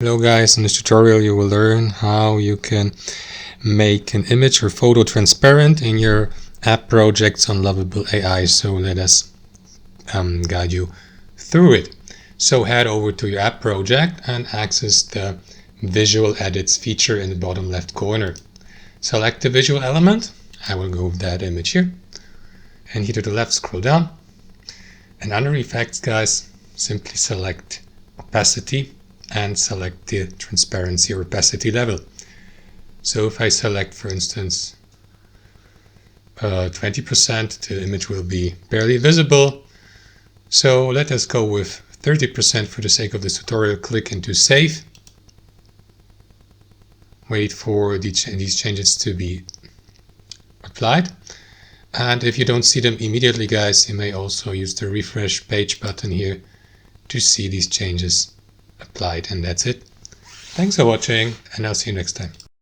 Hello guys, in this tutorial you will learn how you can make an image or photo transparent in your app projects on Lovable AI. So let us guide you through it. So head over to your app project and access the visual edits feature in the bottom left corner. Select the visual element. I will go with that image here. And here to the left, scroll down. And under effects, guys, simply select opacity and select the transparency or opacity level. So if I select, for instance, 20%, the image will be barely visible. So let us go with 30% for the sake of this tutorial. Click into Save. Wait for these changes to be applied. And if you don't see them immediately, guys, you may also use the refresh page button here to see these changes applied. And that's it. Thanks for watching, and I'll see you next time.